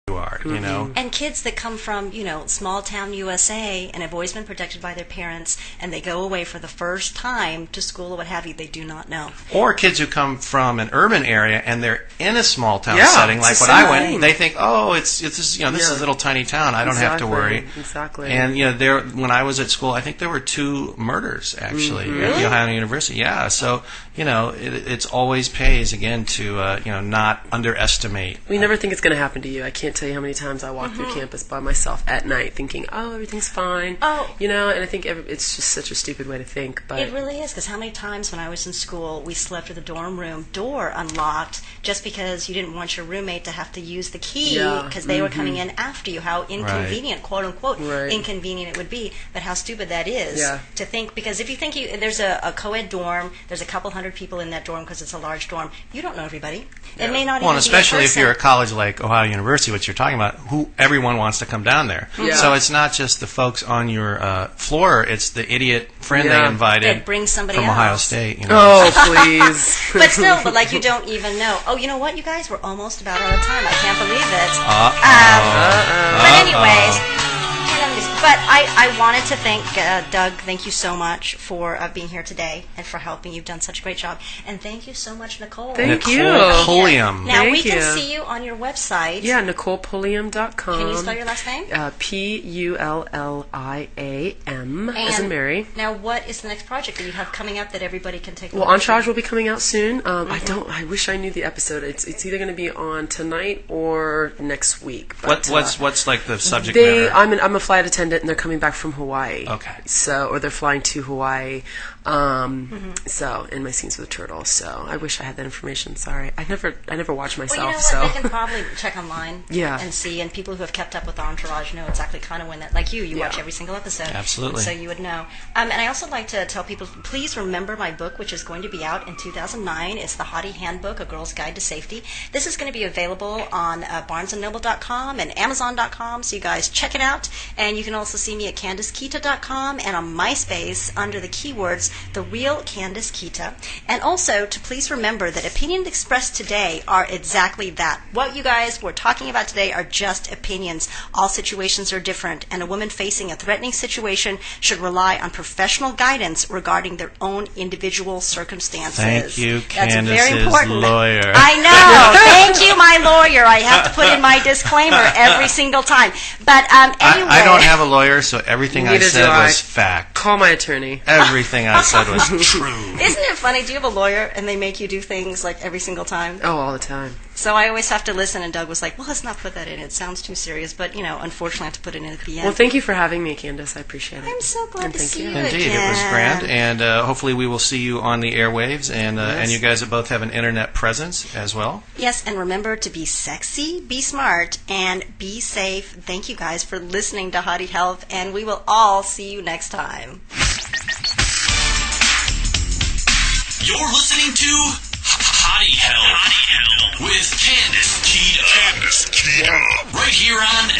you are, you know. And kids that come from, small town USA and have always been protected by their parents, and they go away for the first time to school or what have you, they do not know. Or kids who come from an urban area and they're in a small town setting, like when I went, they think, oh, it's this is a little tiny town. I don't have to worry. Exactly. And when I was at school, I think there were 2 murders actually at Ohio University. Yeah, so it's always pays again to not underestimate. We never think it's going to happen to you. I can't tell you how many times I walk through campus by myself at night thinking, oh, everything's fine. Oh. And I think it's just such a stupid way to think. But it really is, because how many times when I was in school, we slept with the dorm room door unlocked just because you didn't want your roommate to have to use the key because they were coming in after you. How inconvenient, quote unquote, inconvenient it would be, but how stupid that is to think, because if you think there's a co-ed dorm, there's a couple hundred people in that dorm because it's a large dorm, you don't know everybody. It may not even and especially be a if you're a college like Ohio University, what you're talking about, everyone wants to come down there. Yeah. So it's not just the folks on your floor, it's the idiot friend they invited that brings somebody from else. Ohio State. Oh, please. but like you don't even know. Oh, you know what, you guys? We're almost about out of time. I can't believe it. But anyways... But I wanted to thank Doug. Thank you so much for being here today and for helping. You've done such a great job. And thank you so much, Nicole. Thank you. Nicole Pulliam. Now, we can see you on your website. Yeah, NicolePulliam.com. Can you spell your last name? Pulliam, as in Mary. Now, what is the next project that you have coming up that everybody can take a Well, look at? Entourage will be coming out soon. I wish I knew the episode. It's either going to be on tonight or next week. But, what's like the subject matter? I'm a flight attendant, and they're coming back from Hawaii. Okay. Or they're flying to Hawaii. So, in my scenes with the turtle. So, I wish I had that information. Sorry, I never watch myself. Well, you know so what? They can probably check online. Yeah. And see. And people who have kept up with Entourage know exactly kind of when that. Like you watch every single episode. Absolutely. So you would know. And I also like to tell people, please remember my book, which is going to be out in 2009. It's the Hottie Handbook: A Girl's Guide to Safety. This is going to be available on BarnesandNoble.com and Amazon.com. So you guys check it out. And you can also see me at CandaceKita.com and on MySpace under the keywords The Real Candace Kita. And also to please remember that opinions expressed today are exactly that. What you guys were talking about today are just opinions. All situations are different, and a woman facing a threatening situation should rely on professional guidance regarding their own individual circumstances. Thank you, That's Candace's very important. lawyer. I know. Thank you, my lawyer. I have to put in my disclaimer every single time. But anyway. I don't have a lawyer, so everything I Neither said do I. was fact. Call my attorney. Everything I said was true. Isn't it funny? Do you have a lawyer and they make you do things like every single time? Oh, all the time. So I always have to listen, and Doug was like, well, let's not put that in. It sounds too serious. But, unfortunately, I have to put it in at the end. Well, thank you for having me, Candace. I appreciate it. I'm so glad to see you Indeed, again. it was grand, and hopefully we will see you on the airwaves, and you guys both have an internet presence as well. Yes, and remember to be sexy, be smart, and be safe. Thank you guys for listening to Hottie Health, and we will all see you next time. You're listening to Hottie Health with Candace Kita. Right here on